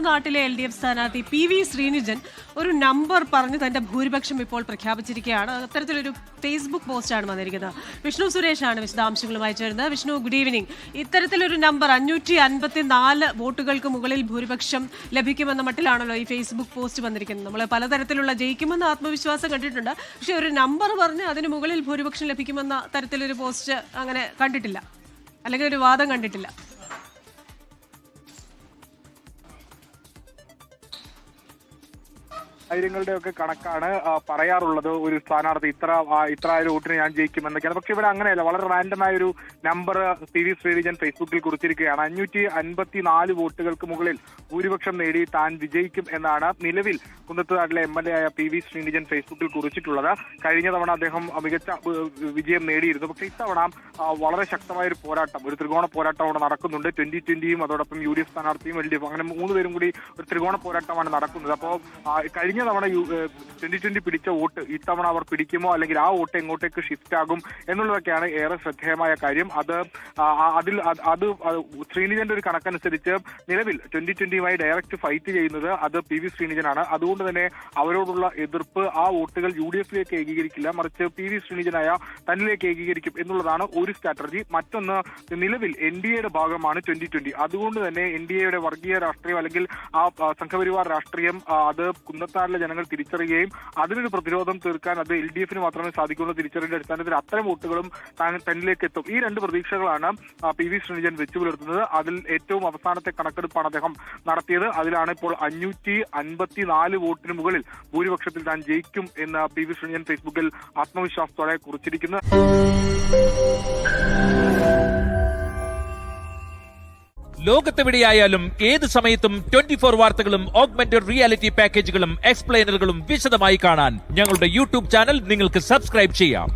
നാട്ടിലെ LDF സ്ഥാനാർത്ഥി PV Sreenijan ഒരു നമ്പർ പറഞ്ഞ് തന്റെ ഭൂരിപക്ഷം ഇപ്പോൾ പ്രഖ്യാപിച്ചിരിക്കുകയാണ്. അത്തരത്തിലൊരു ഫേസ്ബുക്ക് പോസ്റ്റാണ് വന്നിരിക്കുന്നത്. വിഷ്ണു സുരേഷാണ് വിശദാംശങ്ങളുമായി ചേരുന്നത്. Vishnu, good evening. ഇത്തരത്തിലൊരു നമ്പർ 554 വോട്ടുകൾക്ക് മുകളിൽ ഭൂരിപക്ഷം ലഭിക്കുമെന്ന മട്ടിലാണല്ലോ ഈ ഫേസ്ബുക്ക് പോസ്റ്റ് വന്നിരിക്കുന്നത്. നമ്മൾ പലതരത്തിലുള്ള ജയിക്കുമെന്ന ആത്മവിശ്വാസം കണ്ടിട്ടുണ്ട്, പക്ഷെ ഒരു നമ്പർ പറഞ്ഞ് അതിന് മുകളിൽ ഭൂരിപക്ഷം ലഭിക്കുമെന്ന തരത്തിലൊരു പോസ്റ്റ് അങ്ങനെ കണ്ടിട്ടില്ല, അല്ലെങ്കിൽ ഒരു വാദം കണ്ടിട്ടില്ല. ആയിരങ്ങളുടെ ഒക്കെ കണക്കാണ് പറയാറുള്ളത്. ഒരു സ്ഥാനാർത്ഥി ഇത്ര ആയിരം വോട്ടിന് ഞാൻ ജയിക്കും എന്നൊക്കെയാണ്. പക്ഷെ ഇവിടെ അങ്ങനെയല്ല, വളരെ റാൻഡമായ ഒരു നമ്പർ PV ശ്രീനിജൻ ഫേസ്ബുക്കിൽ കുറിച്ചിരിക്കുകയാണ്. 554 വോട്ടുകൾക്ക് മുകളിൽ ഭൂരിപക്ഷം നേടി താൻ വിജയിക്കും എന്നാണ് നിലവിൽ കുന്നത്തുനാട്ടിലെ MLA ആയ PV ശ്രീനിജൻ ഫേസ്ബുക്കിൽ കുറിച്ചിട്ടുള്ളത്. കഴിഞ്ഞ തവണ അദ്ദേഹം മികച്ച വിജയം നേടിയിരുന്നു. പക്ഷെ ഇത്തവണ വളരെ ശക്തമായ ഒരു പോരാട്ടം, ഒരു ത്രികോണ പോരാട്ടം അവിടെ നടക്കുന്നുണ്ട്. 2020യും അതോടൊപ്പം UDF സ്ഥാനാർത്ഥിയും LDF, അങ്ങനെ 3 പേരും കൂടി ഒരു ത്രികോണ പോരാട്ടമാണ് നടക്കുന്നത്. അപ്പോൾ കഴിഞ്ഞ തവണ 2020 പിടിച്ച വോട്ട് ഇത്തവണ അവർ പിടിക്കുമോ, അല്ലെങ്കിൽ ആ വോട്ട് എങ്ങോട്ടേക്ക് ഷിഫ്റ്റ് ആകും എന്നുള്ളതൊക്കെയാണ് ഏറെ ശ്രദ്ധേയമായ കാര്യം. അത് ശ്രീനിജന്റെ ഒരു കണക്കനുസരിച്ച് നിലവിൽ 2020യുമായി ഡയറക്റ്റ് ഫൈറ്റ് ചെയ്യുന്നത് അത് PV ശ്രീനിജനാണ്. അതുകൊണ്ട് തന്നെ അവരോടുള്ള എതിർപ്പ് ആ വോട്ടുകൾ UDFിലേക്ക് ഏകീകരിക്കില്ല, മറിച്ച് PV ശ്രീനിജനായ തന്നിലേക്ക് ഏകീകരിക്കും എന്നുള്ളതാണ് ഒരു സ്ട്രാറ്റജി. മറ്റൊന്ന്, നിലവിൽ NDAയുടെ ഭാഗമാണ് 2020. അതുകൊണ്ട് തന്നെ NDAയുടെ വർഗീയ രാഷ്ട്രീയം അല്ലെങ്കിൽ ആ സംഘപരിവാർ രാഷ്ട്രീയം അത് കുന്നത്താറിലെ ജനങ്ങൾ തിരിച്ചറിയുകയും അതിനൊരു പ്രതിരോധം തീർക്കാൻ അത് LDFന് മാത്രമേ സാധിക്കുള്ളൂ. തിരിച്ചറിയേണ്ട അടിസ്ഥാനത്തിൽ അത്തരം വോട്ടുകളും തന്നിലേക്ക് എത്തും. ഈ 2 പ്രതീക്ഷകളാണ് PV ശ്രീനിജൻ വെച്ചു പുലർത്തുന്നത്. അതിൽ ഏറ്റവും അവസാനത്തെ കണക്കെടുപ്പാണ് അദ്ദേഹം നടത്തിയത്. അതിലാണ് ഇപ്പോൾ 554 വോട്ടിന് മുകളിൽ ഭൂരിപക്ഷത്തിൽ താൻ ജയിക്കും എന്ന് PV ശ്രീനിജൻ ഫേസ്ബുക്കിൽ ആത്മവിശ്വാസത്തോടെ കുറിച്ചിരിക്കുന്നത്. ലോകത്തെവിടെയായാലും ഏത് സമയത്തും 24 വാർത്തകളും ഓഗ്മെന്റഡ് റിയാലിറ്റി പാക്കേജുകളും എക്സ്പ്ലെയിനറുകളും വിശദമായി കാണാൻ ഞങ്ങളുടെ YouTube ചാനൽ നിങ്ങൾക്ക് സബ്സ്ക്രൈബ് ചെയ്യാം.